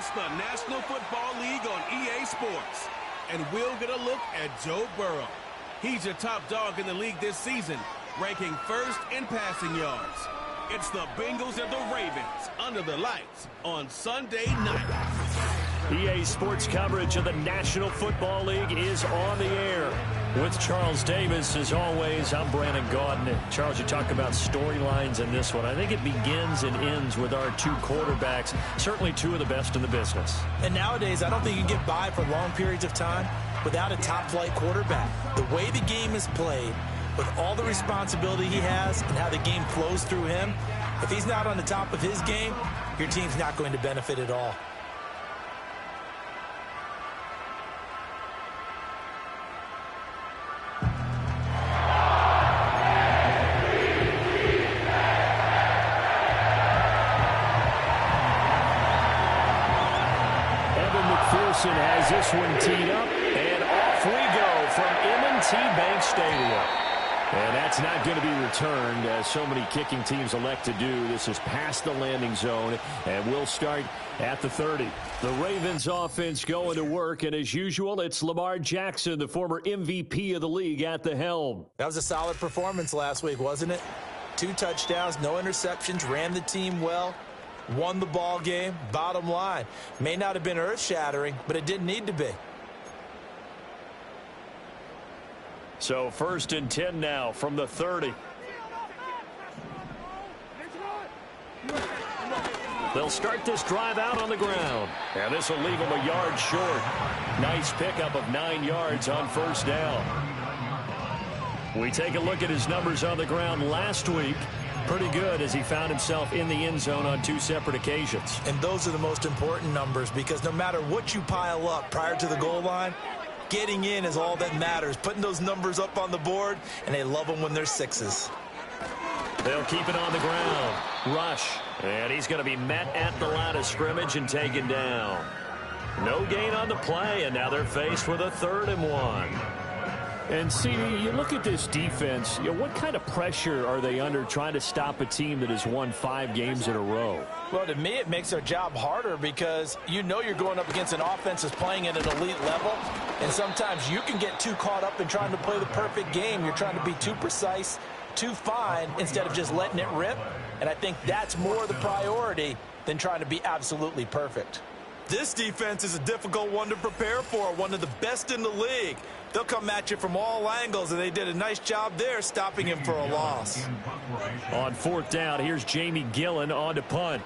It's the National Football League on EA Sports. And we'll get a look at Joe Burrow. He's your top dog in the league this season, ranking first in passing yards. It's the Bengals and the Ravens under the lights on Sunday night. EA Sports coverage of the National Football League is on the air. With Charles Davis, as always, I'm Brandon Gaudin. Charles, you talk about storylines in this one. I think it begins and ends with our two quarterbacks, certainly two of the best in the business. And nowadays, I don't think you can get by for long periods of time without a top-flight quarterback. The way the game is played, with all the responsibility he has and how the game flows through him, if he's not on the top of his game, your team's not going to benefit at all. Has this one teed up, and off we go from M&T Bank Stadium. And that's not going to be returned, as so many kicking teams elect to do. This is past the landing zone, and we'll start at the 30. The Ravens offense going to work, and as usual, it's Lamar Jackson, the former MVP of the league, at the helm. That was a solid performance last week, wasn't it? 2 touchdowns, no interceptions, ran the team well. Won the ball game. Bottom line, may not have been earth-shattering, but it didn't need to be. So 1st and 10 now from the 30. They'll start this drive out on the ground, and this will leave them a yard short. Nice pickup of 9 yards on 1st down. We take a look at his numbers on the ground last week. Pretty good, as he found himself in the end zone on 2 separate occasions. And those are the most important numbers, because no matter what you pile up prior to the goal line, getting in is all that matters. Putting those numbers up on the board, and they love them when they're 6s. They'll keep it on the ground. Rush. And he's going to be met at the line of scrimmage and taken down. No gain on the play, and now they're faced with a 3rd and 1. And, see, you look at this defense, what kind of pressure are they under trying to stop a team that has won 5 games in a row? Well, to me, it makes their job harder, because you know you're going up against an offense that's playing at an elite level, and sometimes you can get too caught up in trying to play the perfect game. You're trying to be too precise, too fine, instead of just letting it rip, and I think that's more the priority than trying to be absolutely perfect. This defense is a difficult one to prepare for, one of the best in the league. They'll come at you from all angles, and they did a nice job there stopping him for a loss. On 4th down, here's Jamie Gillen on to punt.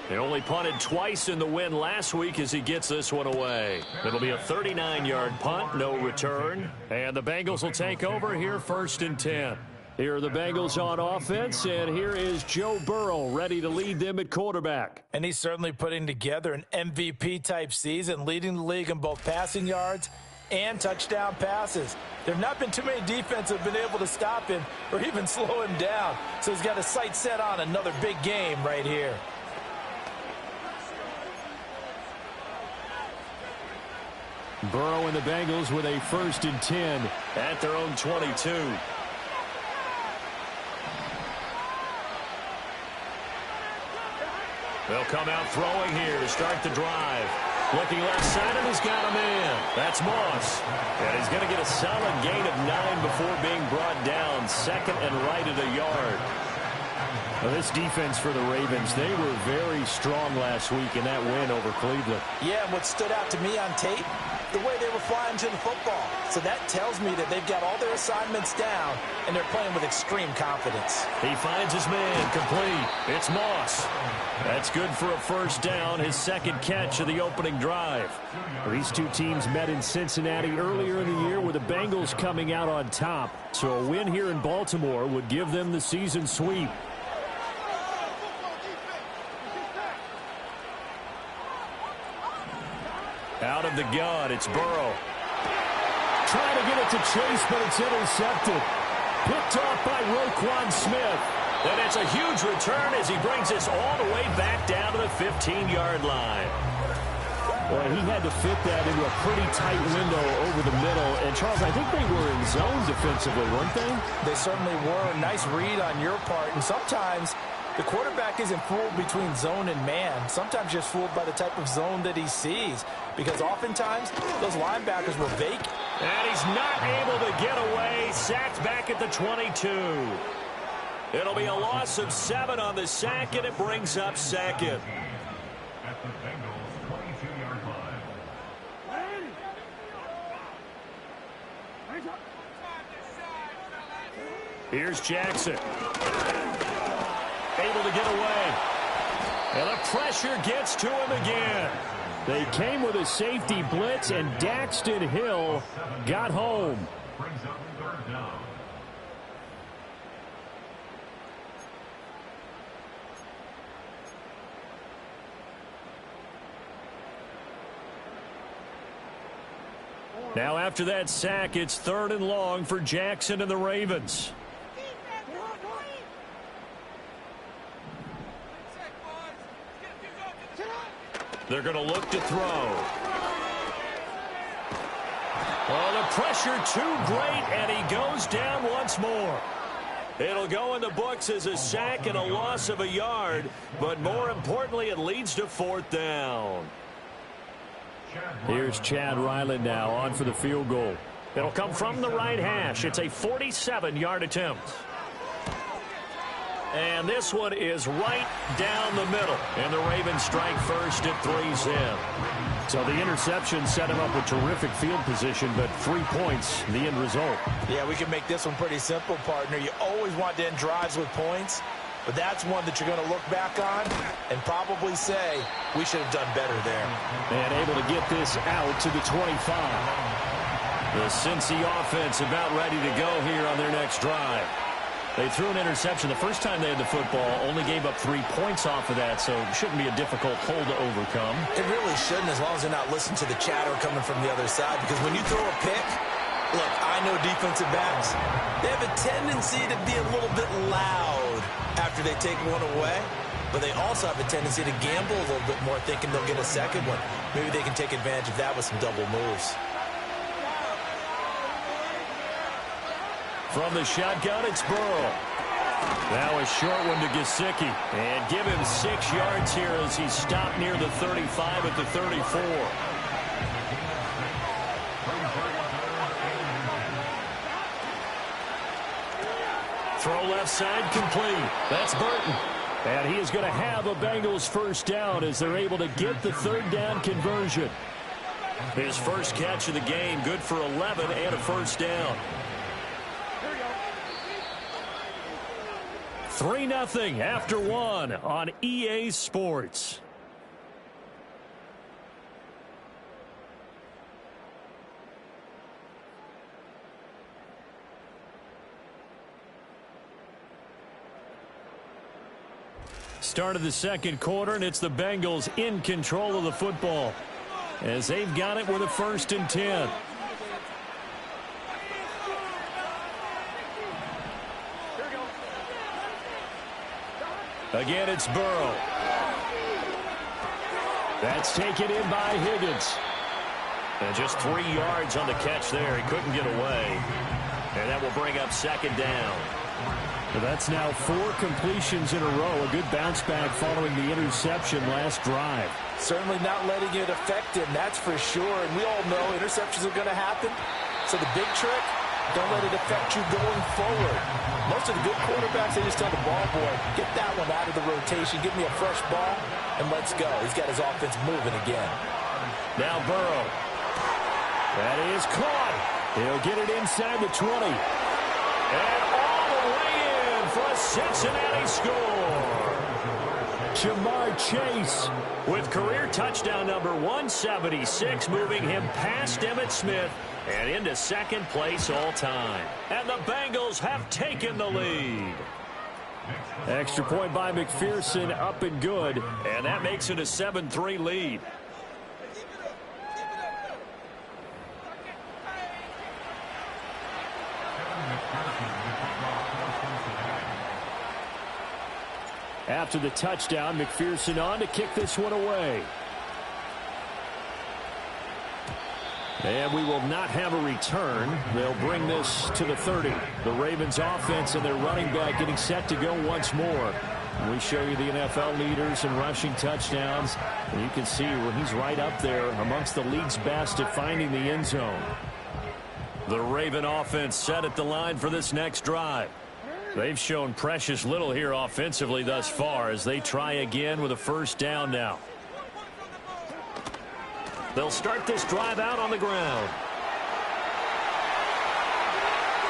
They only punted twice in the win last week as he gets this one away. It'll be a 39-yard punt, no return. And the Bengals will take over here 1st and 10. Here are the Bengals on offense, and here is Joe Burrow ready to lead them at quarterback. And he's certainly putting together an MVP-type season, leading the league in both passing yards and touchdown passes. There have not been too many defenses that have been able to stop him or even slow him down. So he's got his sights set on another big game right here. Burrow and the Bengals with a 1st and 10 at their own 22. They'll come out throwing here to start the drive. Looking left side, and he's got a man. That's Moss. And he's going to get a solid gain of 9 before being brought down. 2nd and right at a yard. Well, this defense for the Ravens, they were very strong last week in that win over Cleveland. Yeah, and what stood out to me on tape, the way they were flying to the football. So that tells me that they've got all their assignments down, and they're playing with extreme confidence. He finds his man, complete. It's Moss. That's good for a 1st down, his 2nd catch of the opening drive. These two teams met in Cincinnati earlier in the year, with the Bengals coming out on top. So a win here in Baltimore would give them the season sweep. Out of the gun, it's Burrow. Trying to get it to Chase, but it's intercepted. Picked off by Roquan Smith. And it's a huge return as he brings this all the way back down to the 15-yard line. Well, he had to fit that into a pretty tight window over the middle. And, Charles, I think they were in zone defensively, weren't they? They certainly were. Nice read on your part. And sometimes The quarterback isn't fooled between zone and man. Sometimes just fooled by the type of zone that he sees, because oftentimes those linebackers will vacant. And he's not able to get away. Sacked back at the 22. It'll be a loss of 7 on the sack, and it brings up second. At the Bengals 22-yard line. Here's Jackson. Able to get away. And the pressure gets to him again. They came with a safety blitz, and Daxton Hill got home. Brings up 3rd down. Now after that sack, it's 3rd and long for Jackson and the Ravens. They're going to look to throw. Oh, the pressure too great, and he goes down once more. It'll go in the books as a sack and a loss of a yard, but more importantly, it leads to 4th down. Here's Chad Ryland now on for the field goal. It'll come from the right hash. It's a 47-yard attempt. And this one is right down the middle. And the Ravens strike first at 3's in. So the interception set him up with terrific field position, but 3 points, the end result. Yeah, we can make this one pretty simple, partner. You always want to end drives with points, but that's one that you're going to look back on and probably say, we should have done better there. And able to get this out to the 25. The Cincy offense about ready to go here on their next drive. They threw an interception the first time they had the football, only gave up 3 points off of that, so it shouldn't be a difficult hole to overcome. It really shouldn't, as long as they're not listening to the chatter coming from the other side, because when you throw a pick, look, I know defensive backs, they have a tendency to be a little bit loud after they take one away, but they also have a tendency to gamble a little bit more, thinking they'll get a second one. Maybe they can take advantage of that with some double moves. From the shotgun, it's Burrow. Now a short one to Gesicki. And give him 6 yards here as he's stopped near the 35 at the 34. Throw left side complete. That's Burton. And he is going to have a Bengals first down as they're able to get the 3rd down conversion. His first catch of the game, good for 11 and a first down. 3-0 after 1 on EA Sports. Start of the second quarter, and it's the Bengals in control of the football as they've got it with a 1st and 10. Again, it's Burrow. That's taken in by Higgins. And just 3 yards on the catch there. He couldn't get away. And that will bring up 2nd down. Well, that's now 4 completions in a row. A good bounce back following the interception last drive. Certainly not letting it affect him, that's for sure. And we all know interceptions are going to happen. So the big trick, don't let it affect you going forward. Most of the good quarterbacks, they just tell the ball boy, get that one out of the rotation, give me a fresh ball, and let's go. He's got his offense moving again. Now Burrow. That is caught. He'll get it inside the 20. And all the way in for a Cincinnati score. Jamar Chase with career touchdown number 176, moving him past Emmitt Smith and into 2nd place all time. And the Bengals have taken the lead. Extra point by McPherson, up and good. And that makes it a 7-3 lead. After the touchdown, McPherson on to kick this one away. And we will not have a return. They'll bring this to the 30. The Ravens offense and their running back getting set to go once more. We show you the NFL leaders in rushing touchdowns, and you can see where he's right up there amongst the league's best at finding the end zone. The Raven offense set at the line for this next drive. They've shown precious little here offensively thus far as they try again with a first down now. They'll start this drive out on the ground.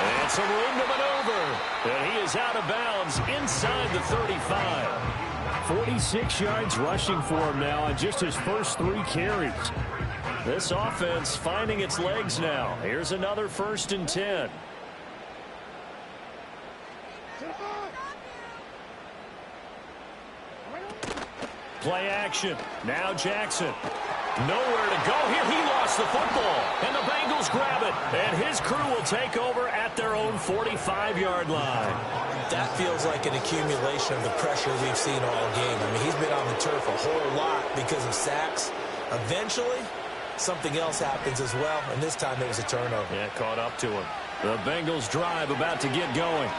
And some room to maneuver. And he is out of bounds inside the 35. 46 yards rushing for him now on just his first 3 carries. This offense finding its legs now. Here's another 1st and 10. Play action. Now Jackson. Nowhere to go here. He lost the football. And the Bengals grab it. And his crew will take over at their own 45-yard line. That feels like an accumulation of the pressure we've seen all game. I mean, he's been on the turf a whole lot because of sacks. Eventually, something else happens as well. And this time it was a turnover. Yeah, caught up to him. The Bengals drive about to get going.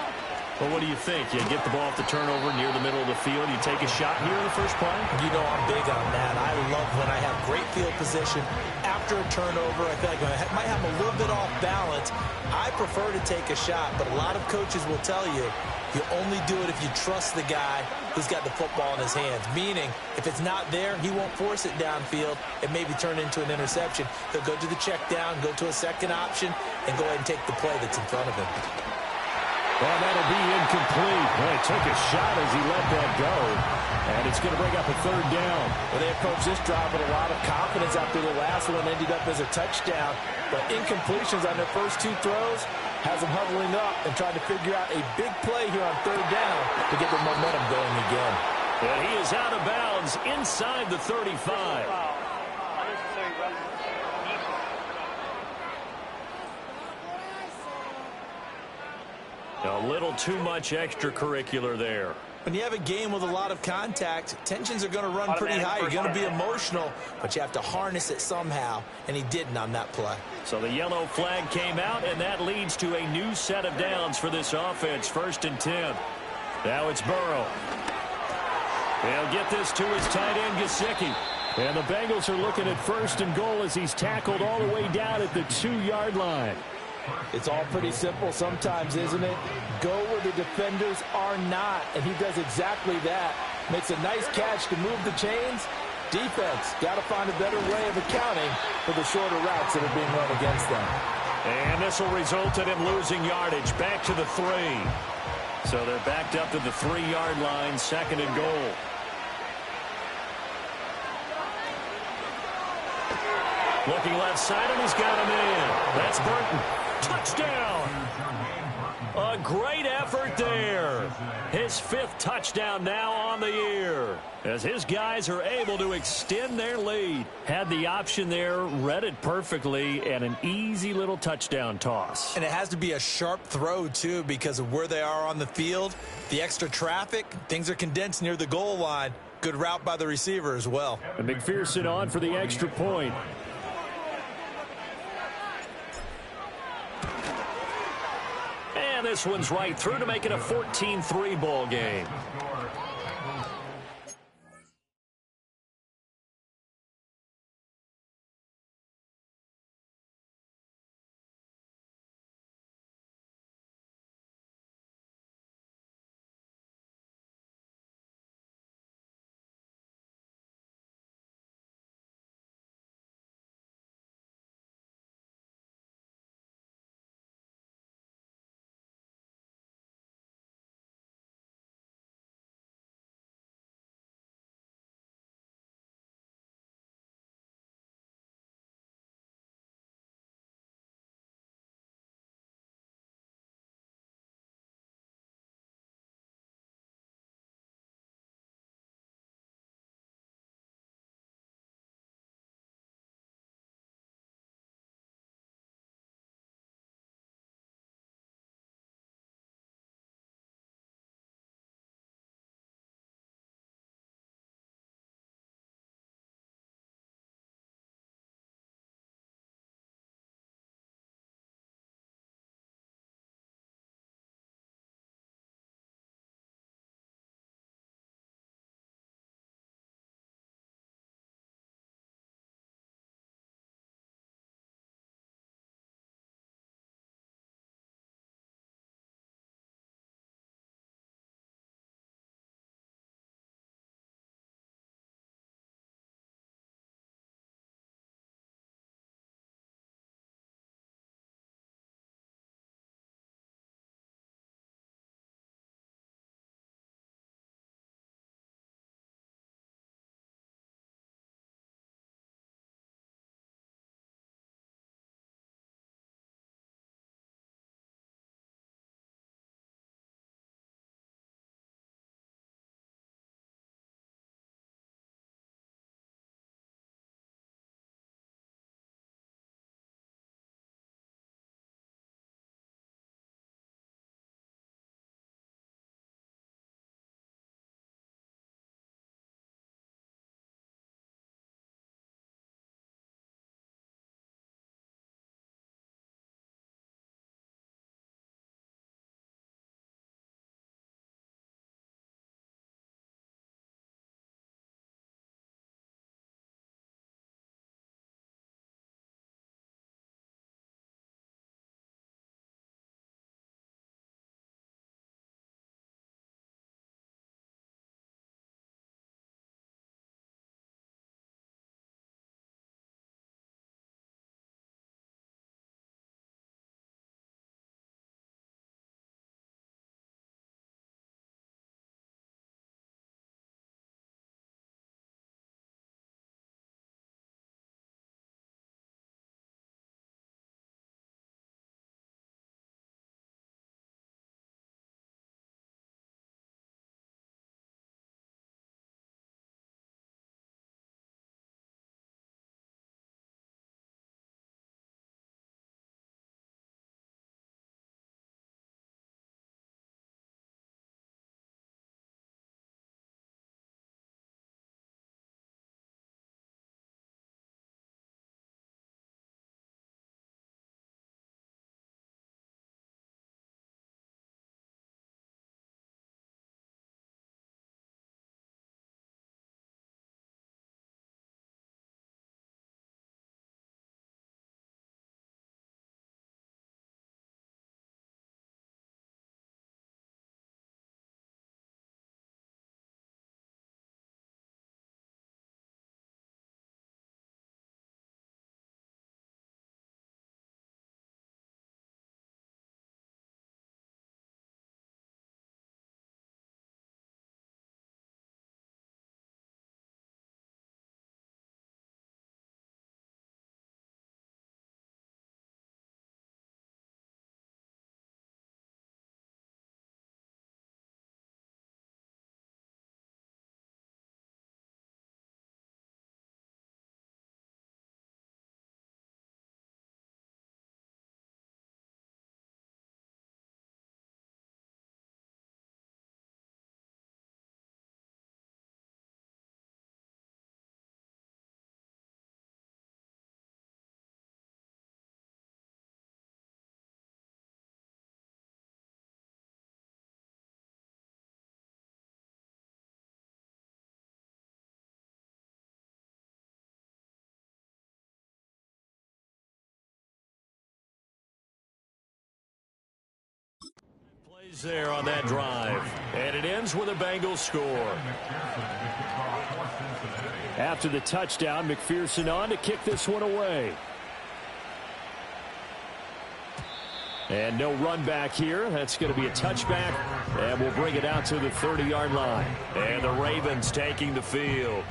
Well, what do you think? You get the ball off the turnover near the middle of the field. You take a shot here in the first play? You know I'm big on that. I love when I have great field position after a turnover. I feel like I might have a little bit off balance. I prefer to take a shot, but a lot of coaches will tell you you only do it if you trust the guy who's got the football in his hands. Meaning, if it's not there, he won't force it downfield and maybe turn into an interception. He'll go to the check down, go to a second option, and go ahead and take the play that's in front of him. Well, that'll be incomplete. Well, he took a shot as he let that go. And it's going to bring up a 3rd down. Well, they approached this drive with a lot of confidence after the last one ended up as a touchdown. But incompletions on their first 2 throws has them huddling up and trying to figure out a big play here on 3rd down to get the momentum going again. And he is out of bounds inside the 35. A little too much extracurricular there. When you have a game with a lot of contact, tensions are going to run pretty high. You're going to be emotional, but you have to harness it somehow, and he didn't on that play. So the yellow flag came out, and that leads to a new set of downs for this offense. 1st and 10. Now it's Burrow. They'll get this to his tight end, Gesicki. And the Bengals are looking at 1st and goal as he's tackled all the way down at the 2-yard line. It's all pretty simple sometimes, isn't it? Go where the defenders are not, and he does exactly that. Makes a nice catch to move the chains. Defense, got to find a better way of accounting for the shorter routes that are being run against them. And this will result in him losing yardage back to the 3. So they're backed up to the 3-yard line, 2nd and goal. Looking left side, and he's got him in. That's Burton. Touchdown! A great effort there. His 5th touchdown now on the year. As his guys are able to extend their lead. Had the option there, read it perfectly, and an easy little touchdown toss. And it has to be a sharp throw, too, because of where they are on the field. The extra traffic, things are condensed near the goal line. Good route by the receiver as well. And McPherson on for the extra point. And this one's right through to make it a 14-3 ball game. Plays there on that drive. And it ends with a Bengals score. After the touchdown, McPherson on to kick this one away. And no run back here. That's going to be a touchback. And we'll bring it out to the 30-yard line. And the Ravens taking the field.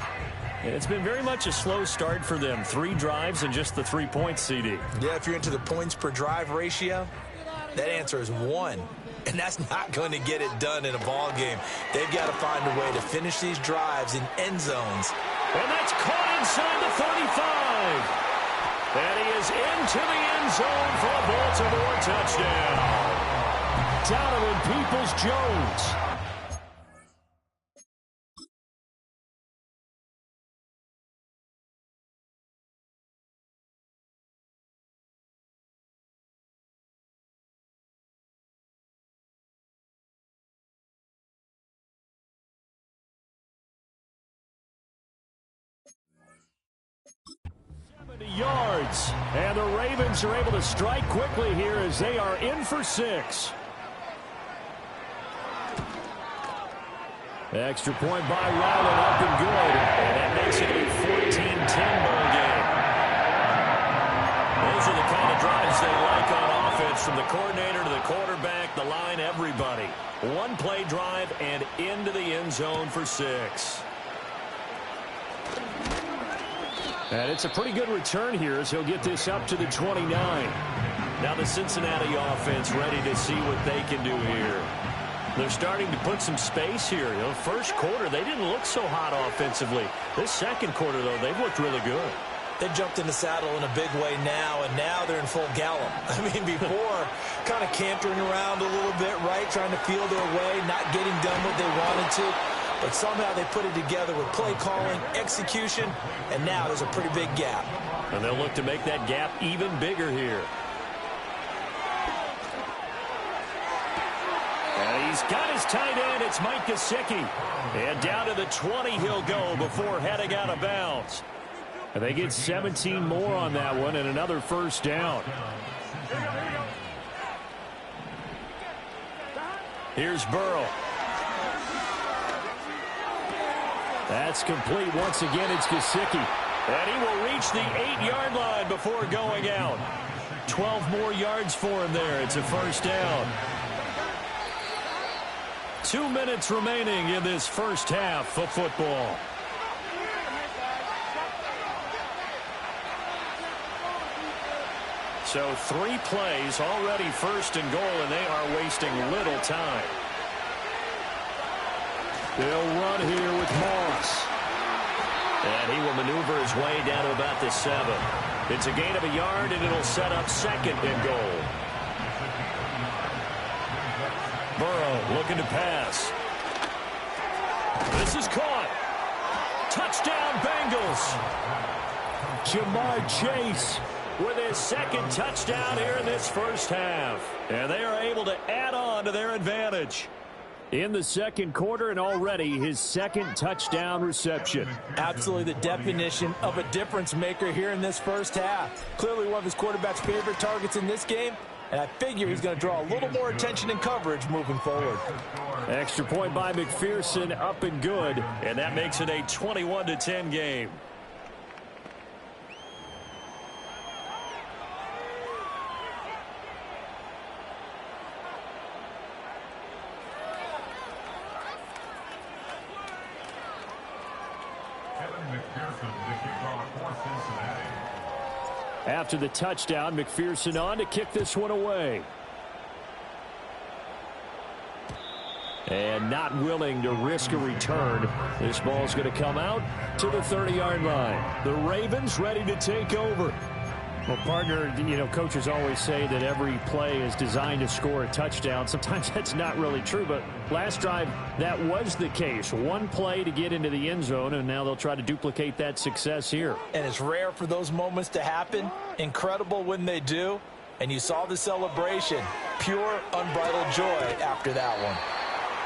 And it's been very much a slow start for them. 3 drives and just the 3 points, CD. Yeah, if you're into the points per drive ratio, that answer is 1. And that's not going to get it done in a ball game. They've got to find a way to finish these drives in end zones. And that's caught inside the 35. And he is into the end zone for a Baltimore touchdown. Donovan Peoples-Jones. Yards, and the Ravens are able to strike quickly here as they are in for 6. Extra point by Ryland, up and good, and that makes it a 14-10 ball game. Those are the kind of drives they like on offense, from the coordinator to the quarterback, the line, everybody. 1-play drive and into the end zone for 6. And it's a pretty good return here as he'll get this up to the 29. Now the Cincinnati offense ready to see what they can do here. They're starting to put some space here. You know, first quarter, they didn't look so hot offensively. This second quarter, though, they've looked really good. They jumped in the saddle in a big way now, and now they're in full gallop. I mean, before, kind of cantering around a little bit, right, trying to feel their way, not getting done what they wanted to. But somehow they put it together with play calling, execution, and now there's a pretty big gap. And they'll look to make that gap even bigger here. And he's got his tight end. It's Mike Gesicki. And down to the 20 he'll go before heading out of bounds. And they get 17 more on that one and another first down. Here's Burrow. That's complete once again. It's Gesicki. And he will reach the 8-yard line before going out. 12 more yards for him there. It's a first down. 2 minutes remaining in this first half of football. So 3 plays, already first and goal, and they are wasting little time. They'll run here with Moss. And he will maneuver his way down to about the 7. It's a gain of a yard, and it'll set up second and goal. Burrow looking to pass. This is caught. Touchdown, Bengals. Jamar Chase with his second touchdown here in this first half. And they are able to add on to their advantage in the second quarter, and already his second touchdown reception. Absolutely the definition of a difference maker here in this first half. Clearly one of his quarterback's favorite targets in this game, and I figure he's going to draw a little more attention and coverage moving forward. Extra point by McPherson, up and good, and that makes it a 21-10 game. After the touchdown, McPherson on to kick this one away. And not willing to risk a return. This ball's going to come out to the 30-yard line. The Ravens ready to take over. Well, partner, you know, coaches always say that every play is designed to score a touchdown. Sometimes that's not really true, but last drive, that was the case. One play to get into the end zone, and now they'll try to duplicate that success here. And it's rare for those moments to happen. Incredible when they do. And you saw the celebration. Pure, unbridled joy after that one.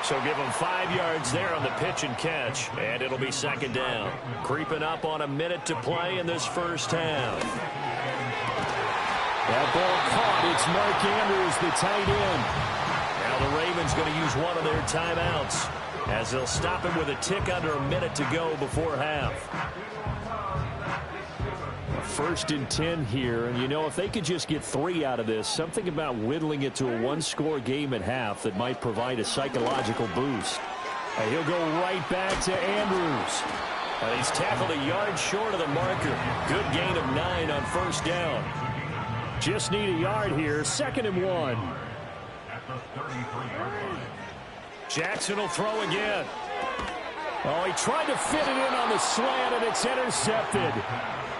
So give them 5 yards there on the pitch and catch, and it'll be second down. Creeping up on a minute to play in this first half. That ball caught. It's Mark Andrews, the tight end. Now the Ravens Cleveland's going to use one of their timeouts as they'll stop him with a tick under a minute to go before half. 1st and 10 here, and you know, if they could just get 3 out of this, something about whittling it to a one-score game at half that might provide a psychological boost. And he'll go right back to Andrews. And he's tackled a yard short of the marker. Good gain of 9 on 1st down. Just need a yard here. 2nd and 1. At the 33-yard line. Jackson will throw again. Oh, he tried to fit it in on the slant, and it's intercepted.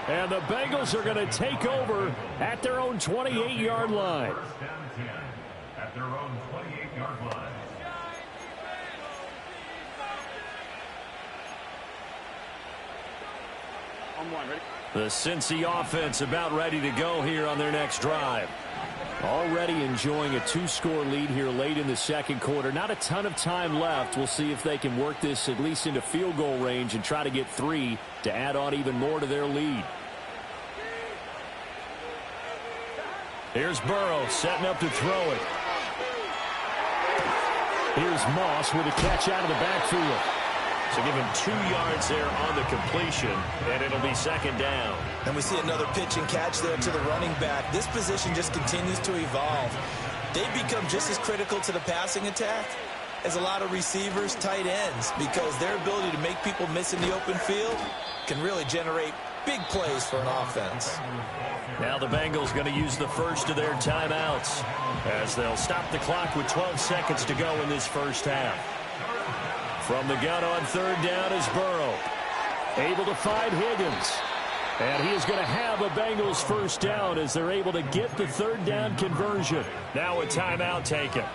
And the Bengals are going to take over at their own 28-yard line. 1st down 10 at their own 28-yard line. The Cincy offense about ready to go here on their next drive. Already enjoying a 2-score lead here late in the 2nd quarter. Not a ton of time left. We'll see if they can work this at least into field goal range and try to get 3 to add on even more to their lead. Here's Burrow setting up to throw it. Here's Moss with a catch out of the backfield. So give him 2 yards there on the completion, and it'll be 2nd down. And we see another pitch and catch there to the running back. This position just continues to evolve. They become just as critical to the passing attack as a lot of receivers, tight ends, because their ability to make people miss in the open field can really generate big plays for an offense. Now the Bengals going to use the first of their timeouts as they'll stop the clock with 12 seconds to go in this 1st half. From the gun on 3rd down is Burrow. Able to find Higgins. And he is going to have a Bengals 1st down as they're able to get the 3rd down conversion. Now a timeout taken.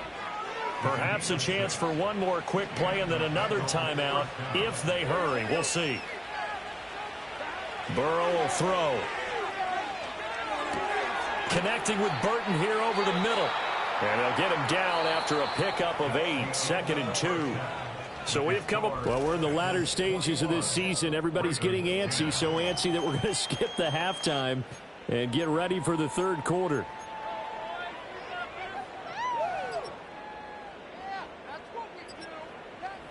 Perhaps a chance for one more quick play and then another timeout if they hurry. We'll see. Burrow will throw. Connecting with Burton here over the middle. And they'll get him down after a pickup of 8. 2nd and 2. So we've come up. Well, we're in the latter stages of this season. Everybody's getting antsy, so antsy that we're going to skip the halftime and get ready for the 3rd quarter.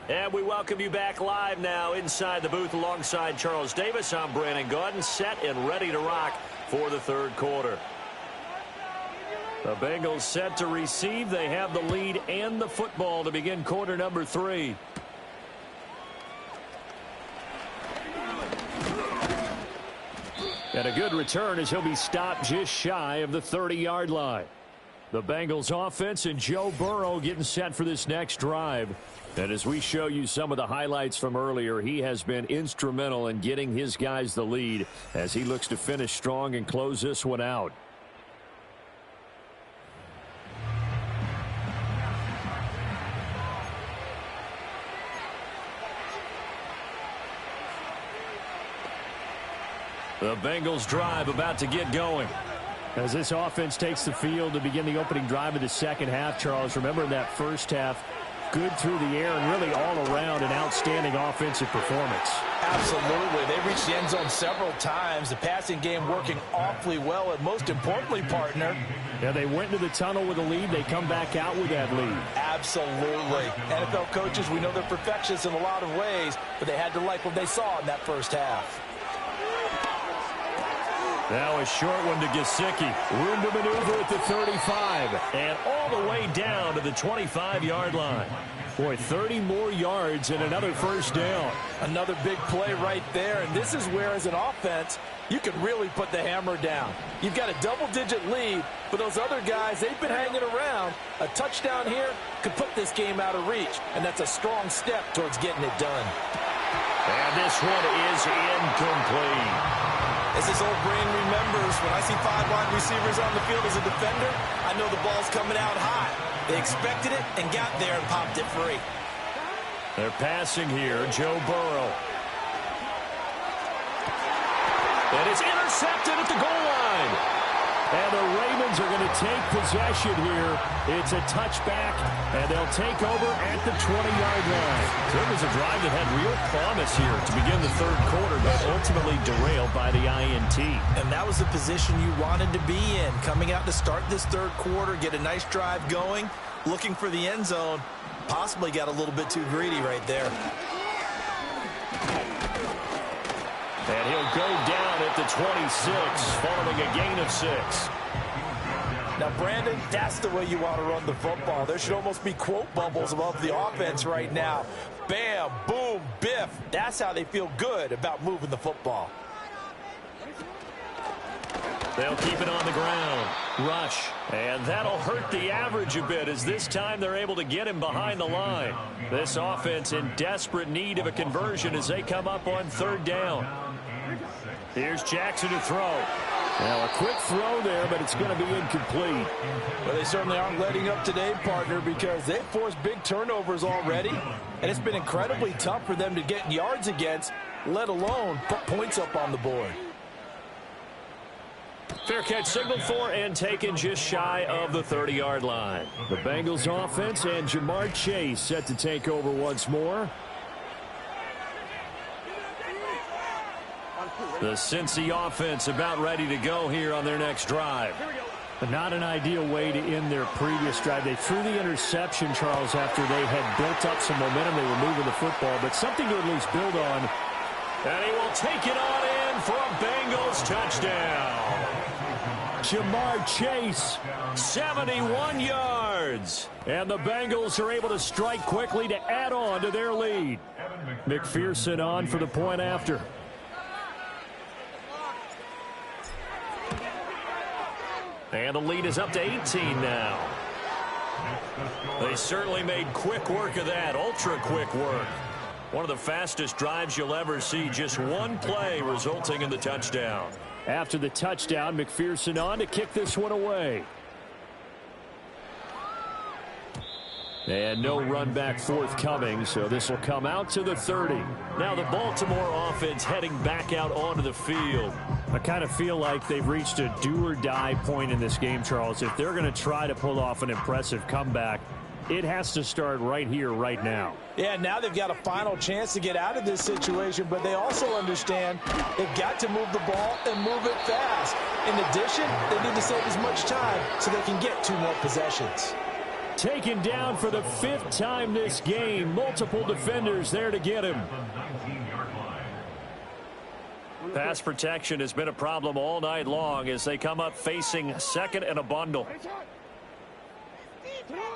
And we welcome you back live now inside the booth alongside Charles Davis. I'm Brandon Gaudin, set and ready to rock for the 3rd quarter. The Bengals set to receive. They have the lead and the football to begin quarter number 3. And a good return as he'll be stopped just shy of the 30-yard line. The Bengals offense and Joe Burrow getting set for this next drive. And as we show you some of the highlights from earlier, he has been instrumental in getting his guys the lead as he looks to finish strong and close this one out. The Bengals drive about to get going. As this offense takes the field to begin the opening drive of the 2nd half, Charles, remember in that 1st half, good through the air and really all around an outstanding offensive performance. Absolutely. They reached the end zone several times. The passing game working awfully well, and most importantly, partner. Yeah, they went into the tunnel with a lead. They come back out with that lead. Absolutely. NFL coaches, we know they're perfectionists in a lot of ways, but they had to like what they saw in that 1st half. Now a short one to Gesicki. Room to maneuver at the 35. And all the way down to the 25-yard line. Boy, 30 more yards and another 1st down. Another big play right there. And this is where, as an offense, you can really put the hammer down. You've got a double-digit lead, but those other guys, they've been hanging around. A touchdown here could put this game out of reach, and that's a strong step towards getting it done. And this one is incomplete. As this old brain remembers, when I see 5 wide receivers on the field as a defender, I know the ball's coming out high. They expected it and got there and popped it free. They're passing here, Joe Burrow. And it's intercepted at the goal line. And the Ravens are going to take possession here. It's a touchback, and they'll take over at the 20-yard line. So it was a drive that had real promise here to begin the third quarter, but ultimately derailed by the INT. And that was the position you wanted to be in, coming out to start this third quarter, get a nice drive going, looking for the end zone. Possibly got a little bit too greedy right there. And he'll go down at the 26, following a gain of 6. Now, Brandon, that's the way you want to run the football. There should almost be quote bubbles above the offense right now. Bam, boom, biff. That's how they feel good about moving the football. They'll keep it on the ground. Rush. And that'll hurt the average a bit, as this time they're able to get him behind the line. This offense in desperate need of a conversion as they come up on third down. Here's Jackson to throw. Now a quick throw there, but it's going to be incomplete. Well, they certainly aren't letting up today, partner, because they've forced big turnovers already. And it's been incredibly tough for them to get yards against, let alone put points up on the board. Fair catch signaled for and taken just shy of the 30-yard line. The Bengals offense and Jamar Chase set to take over once more. The Cincy offense about ready to go here on their next drive. But not an ideal way to end their previous drive. They threw the interception, Charles, after they had built up some momentum. They were moving the football, but something to at least build on. And he will take it on in for a Bengals touchdown. Jamar Chase, 71 yards. And the Bengals are able to strike quickly to add on to their lead. McPherson on for the point after. And the lead is up to 18 now. They certainly made quick work of that, ultra quick work. One of the fastest drives you'll ever see, just one play resulting in the touchdown. After the touchdown, McPherson on to kick this one away. And no run back forthcoming, so this will come out to the 30. Now the Baltimore offense heading back out onto the field. I kind of feel like they've reached a do-or-die point in this game, Charles. If they're going to try to pull off an impressive comeback, it has to start right here, right now. Yeah, now they've got a final chance to get out of this situation, but they also understand they've got to move the ball and move it fast. In addition, they need to save as much time so they can get 2 more possessions. Taken down for the 5th time this game. Multiple defenders there to get him. Pass protection has been a problem all night long as they come up facing second and a bundle.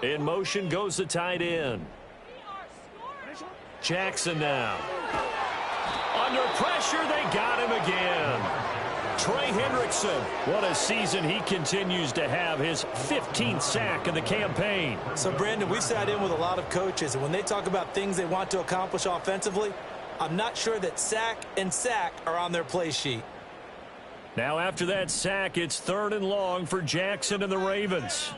In motion goes the tight end. Jackson now. Under pressure, they got him again. Trey Hendrickson, what a season he continues to have, his 15th sack of the campaign. So, Brandon, we sat in with a lot of coaches, and when they talk about things they want to accomplish offensively, I'm not sure that sack and sack are on their play sheet. Now after that sack, it's 3rd and long for Jackson and the Ravens.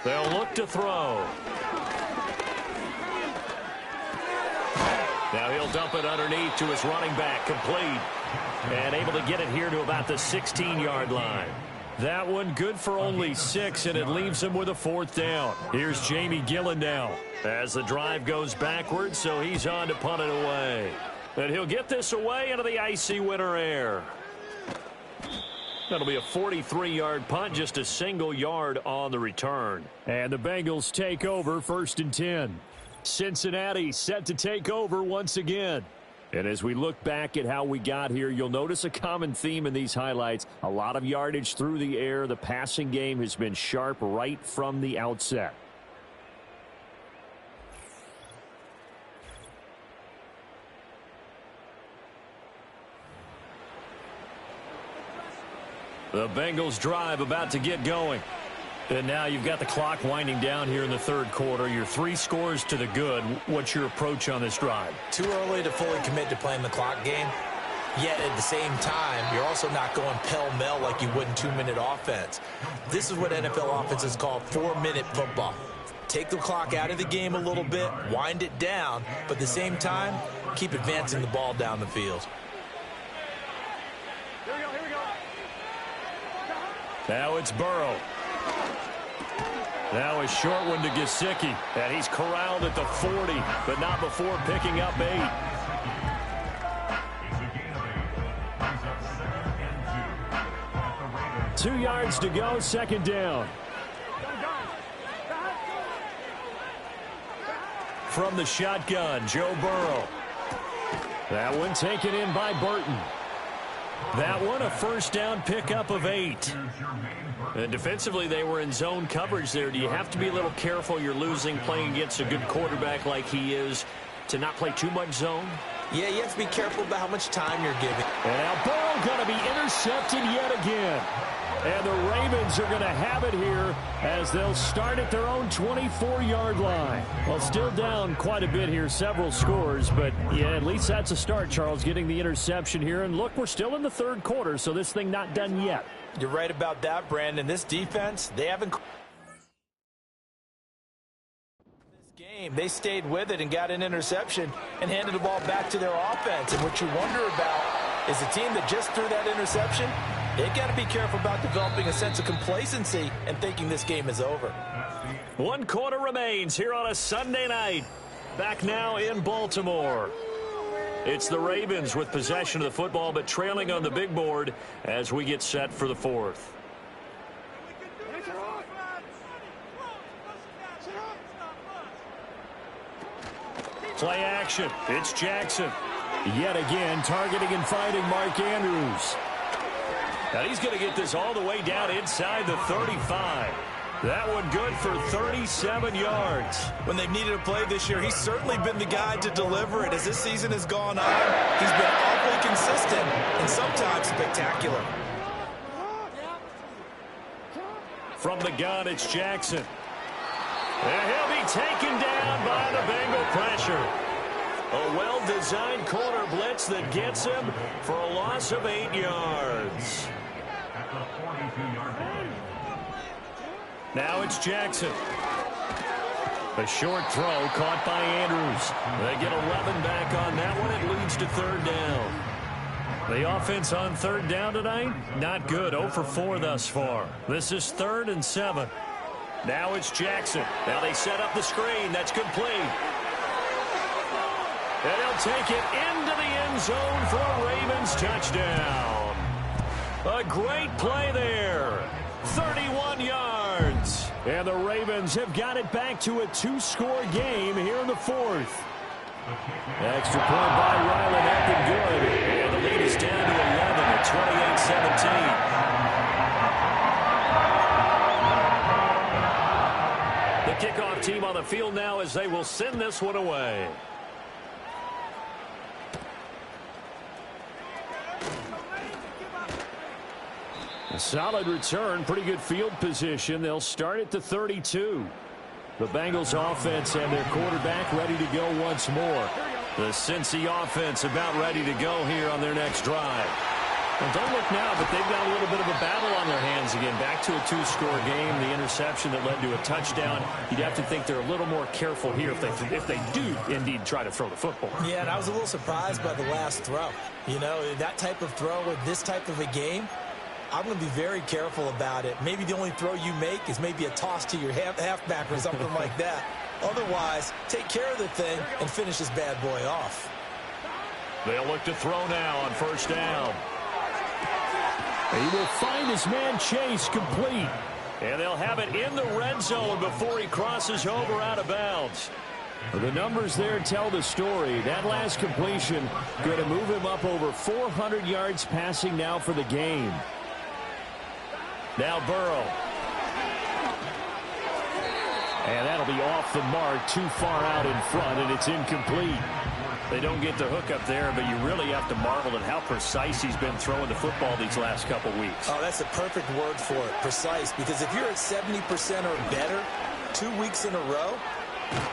They'll look to throw. Now he'll dump it underneath to his running back, complete. And able to get it here to about the 16-yard line. That one good for only 6, and it leaves him with a 4th down. Here's Jamie Gillen now as the drive goes backwards, so he's on to punt it away. And he'll get this away into the icy winter air. That'll be a 43-yard punt, just a single yard on the return. And the Bengals take over 1st and 10. Cincinnati set to take over once again. And as we look back at how we got here, you'll notice a common theme in these highlights. A lot of yardage through the air. The passing game has been sharp right from the outset. The Bengals drive about to get going. And now you've got the clock winding down here in the 3rd quarter. You're 3 scores to the good. What's your approach on this drive? Too early to fully commit to playing the clock game. Yet at the same time, you're also not going pell-mell like you would in 2-minute offense. This is what NFL offenses call 4-minute football. Take the clock out of the game a little bit, wind it down, but at the same time, keep advancing the ball down the field. Here we go. Now it's Burrow. Now a short one to Gesicki. And he's corralled at the 40, but not before picking up 8. 2 yards to go, second down. From the shotgun, Joe Burrow. That one taken in by Burton. That one a first down pickup of 8. And defensively, they were in zone coverage there. Do you have to be a little careful? You're losing playing against a good quarterback like he is to not play too much zone? Yeah, you have to be careful about how much time you're giving. And now Burrow going to be intercepted yet again. And the Ravens are going to have it here as they'll start at their own 24-yard line. Well, still down quite a bit here, several scores, but yeah, at least that's a start, Charles, getting the interception here. And look, we're still in the third quarter, so this thing not done yet. You're right about that, Brandon. This defense, they haven't... This game, they stayed with it and got an interception and handed the ball back to their offense. And what you wonder about is the team that just threw that interception, they've got to be careful about developing a sense of complacency and thinking this game is over. 1 quarter remains here on a Sunday night. Back now in Baltimore. It's the Ravens with possession of the football, but trailing on the big board as we get set for the 4th. Play action. It's Jackson. Yet again, targeting and finding Mark Andrews. Now he's going to get this all the way down inside the 35. That one good for 37 yards. When they've needed a play this year, he's certainly been the guy to deliver it. As this season has gone on, he's been awfully consistent and sometimes spectacular. From the gun, it's Jackson. And he'll be taken down by the Bengal pressure. A well-designed corner blitz that gets him for a loss of 8 yards. At the 42-yard line. Now it's Jackson. A short throw caught by Andrews. They get 11 back on that one. It leads to third down. The offense on third down tonight, not good. 0 for 4 thus far. This is 3rd and 7. Now it's Jackson. Now they set up the screen. That's complete. And he'll take it into the end zone for a Ravens touchdown. A great play there. 31 yards. And the Ravens have got it back to a 2-score game here in the 4th. Extra point by Ryland up and good. And the lead is down to 11 at 28-17. The kickoff team on the field now as they will send this one away. A solid return, pretty good field position. They'll start at the 32. The Bengals offense and their quarterback ready to go once more. The Cincy offense about ready to go here on their next drive. Well, don't look now, but they've got a little bit of a battle on their hands again. Back to a 2-score game. The interception that led to a touchdown. You'd have to think they're a little more careful here if they do indeed try to throw the football. Yeah, and I was a little surprised by the last throw. You know, that type of throw with this type of a game, I'm going to be very careful about it. Maybe the only throw you make is maybe a toss to your halfback or something like that. Otherwise, take care of the thing and finish this bad boy off. They'll look to throw now on first down. He will find his man Chase complete. And they'll have it in the red zone before he crosses over out of bounds. The numbers there tell the story. That last completion going to move him up over 400 yards passing now for the game. Now Burrow. And that'll be off the mark, too far out in front, and it's incomplete. They don't get the hook up there, but you really have to marvel at how precise he's been throwing the football these last couple weeks. Oh, that's the perfect word for it, precise, because if you're at 70% or better 2 weeks in a row.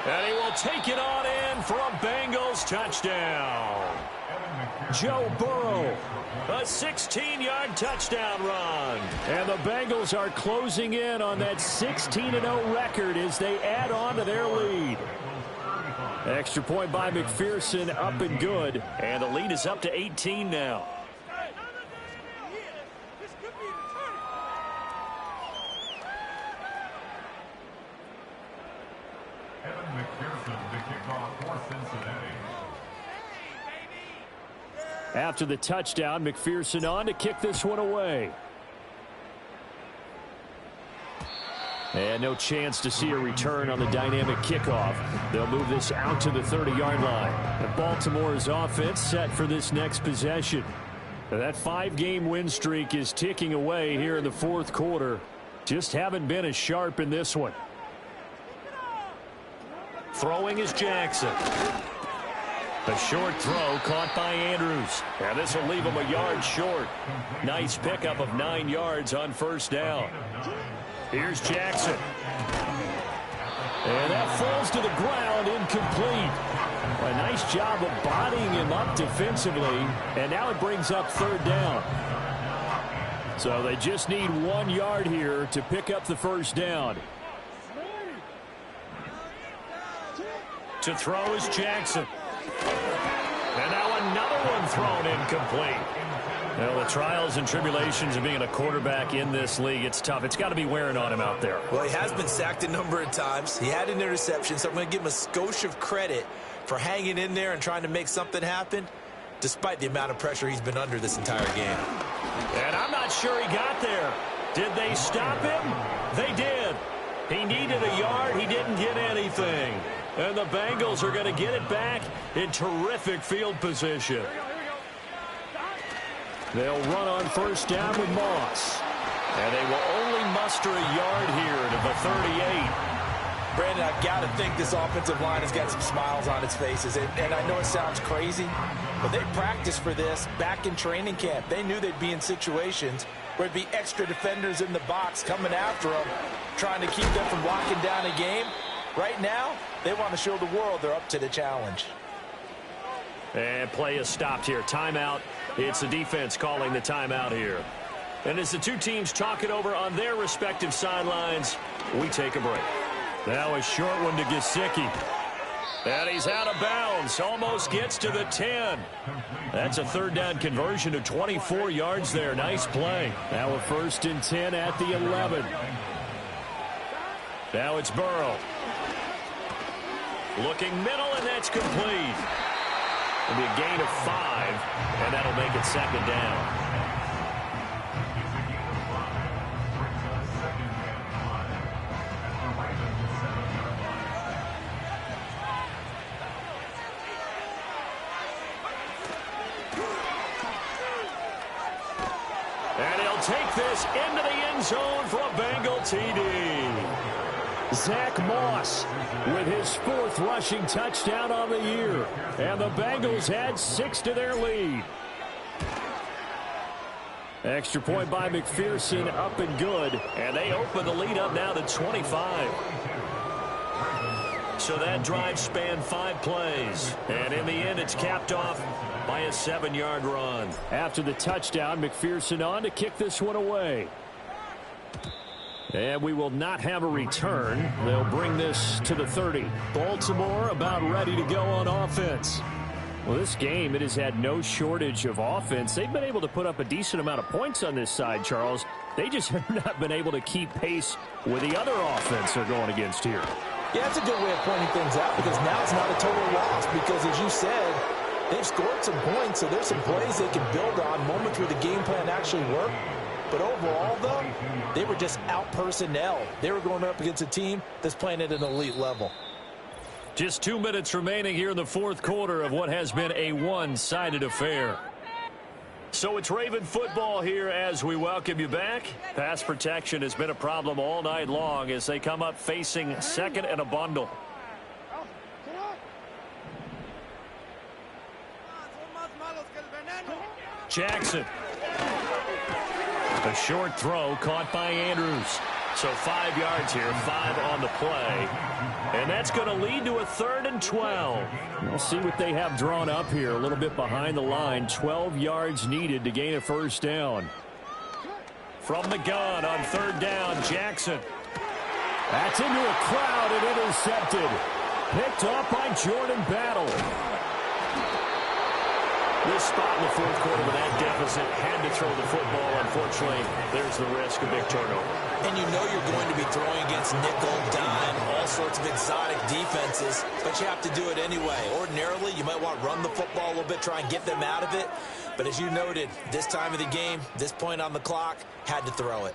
And he will take it on in for a Bengals touchdown. Joe Burrow, a 16-yard touchdown run. And the Bengals are closing in on that 16-0 record as they add on to their lead. Extra point by McPherson, up and good. And the lead is up to 18 now. After the touchdown, McPherson on to kick this one away. And no chance to see a return on the dynamic kickoff. They'll move this out to the 30-yard line. And Baltimore's offense set for this next possession. That 5-game win streak is ticking away here in the fourth quarter. Just haven't been as sharp in this one. Throwing is Jackson. A short throw caught by Andrews. And this will leave him a yard short. Nice pickup of 9 yards on first down. Here's Jackson. And that falls to the ground, incomplete. A nice job of bodying him up defensively. And now it brings up third down. So they just need 1 yard here to pick up the first down. To throw is Jackson. And now another one thrown incomplete. Well, the trials and tribulations of being a quarterback in this league, it's tough. It's got to be wearing on him out there. Well, he has been sacked a number of times. He had an interception, so I'm going to give him a skosh of credit for hanging in there and trying to make something happen, despite the amount of pressure he's been under this entire game. And I'm not sure he got there. Did they stop him? They did. He needed a yard. He didn't get anything. And the Bengals are going to get it back in terrific field position. They'll run on first down with Moss. And they will only muster a yard here to the 38. Brandon, I've got to think this offensive line has got some smiles on its faces. And I know it sounds crazy, but they practiced for this back in training camp. They knew they'd be in situations where there'd be extra defenders in the box coming after them, trying to keep them from locking down a game. Right now, they want to show the world they're up to the challenge. And play is stopped here. Timeout. It's the defense calling the timeout here. And as the two teams talk it over on their respective sidelines, we take a break. Now a short one to Gesicki. And he's out of bounds. Almost gets to the 10. That's a third down conversion to 24 yards there. Nice play. Now a 1st and 10 at the 11. Now it's Burrow. Looking middle, and that's complete. It'll be a gain of 5, and that'll make it 2nd down. And he'll take this into the end zone for a Bengal TD. Zach Moss with his 4th rushing touchdown on the year. And the Bengals add 6 to their lead. Extra point by McPherson, up and good. And they open the lead up now to 25. So that drive spanned 5 plays. And in the end, it's capped off by a 7-yard run. After the touchdown, McPherson on to kick this one away. And we will not have a return. They'll bring this to the 30. Baltimore about ready to go on offense. Well, this game, it has had no shortage of offense. They've been able to put up a decent amount of points on this side, Charles. They just have not been able to keep pace with the other offense they're going against here. Yeah, that's a good way of pointing things out, because now it's not a total loss, because as you said, they've scored some points, so there's some plays they can build on, moments where the game plan actually worked. But overall, though, they were just out personnel. They were going up against a team that's playing at an elite level. Just 2 minutes remaining here in the fourth quarter of what has been a one-sided affair. So it's Raven football here as we welcome you back. Pass protection has been a problem all night long as they come up facing 2nd and a bundle. Jackson. A short throw caught by Andrews. So 5 yards here, 5 on the play. And that's going to lead to a 3rd and 12. We'll see what they have drawn up here a little bit behind the line. 12 yards needed to gain a 1st down. From the gun on 3rd down, Jackson. That's into a crowd and intercepted. Picked off by Jordan Battle. This spot in the fourth quarter with that deficit, had to throw the football. Unfortunately, there's the risk of big turnover. And you know you're going to be throwing against nickel, dime, all sorts of exotic defenses, but you have to do it anyway. Ordinarily, you might want to run the football a little bit, try and get them out of it. But as you noted, this time of the game, this point on the clock, had to throw it.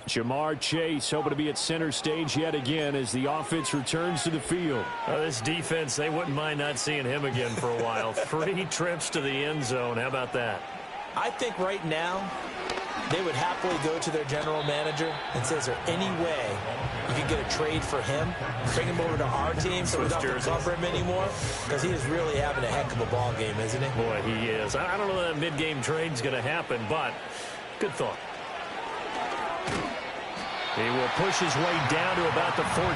Jamar Chase hoping to be at center stage yet again as the offense returns to the field. This defense, they wouldn't mind not seeing him again for a while. 3 trips to the end zone. How about that? I think right now they would happily go to their general manager and say, is there any way you could get a trade for him, bring him over to our team so we don't have to cover him anymore? Because he is really having a heck of a ball game, isn't he? Boy, he is. I don't know that mid-game trade's going to happen, but good thought. He will push his way down to about the 14.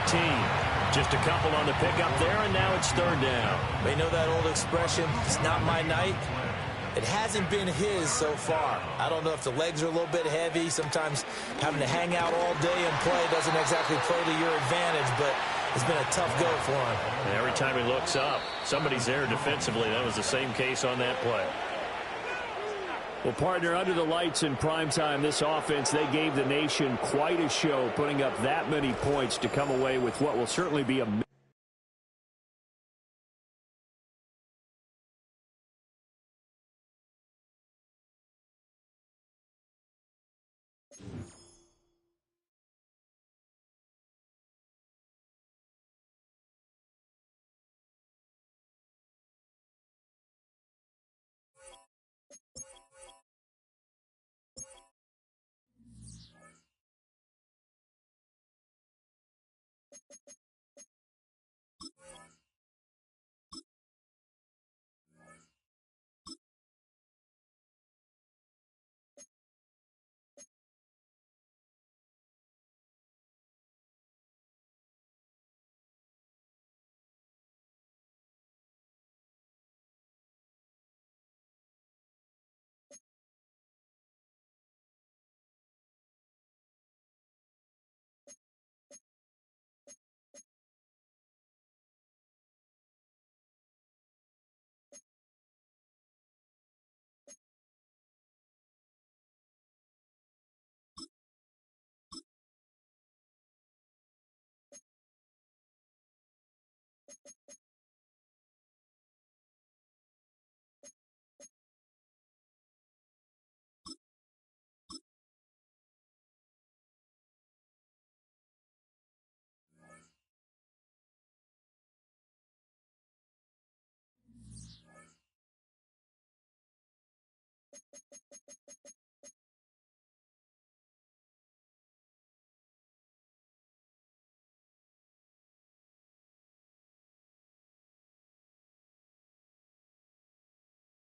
Just a couple on the pickup there, and now it's third down. They know that old expression, it's not my night. It hasn't been his so far. I don't know if the legs are a little bit heavy. Sometimes having to hang out all day and play doesn't exactly play to your advantage, but it's been a tough go for him. And every time he looks up, somebody's there defensively. That was the same case on that play. Well, partner, under the lights in primetime, this offense, they gave the nation quite a show, putting up that many points to come away with what will certainly be a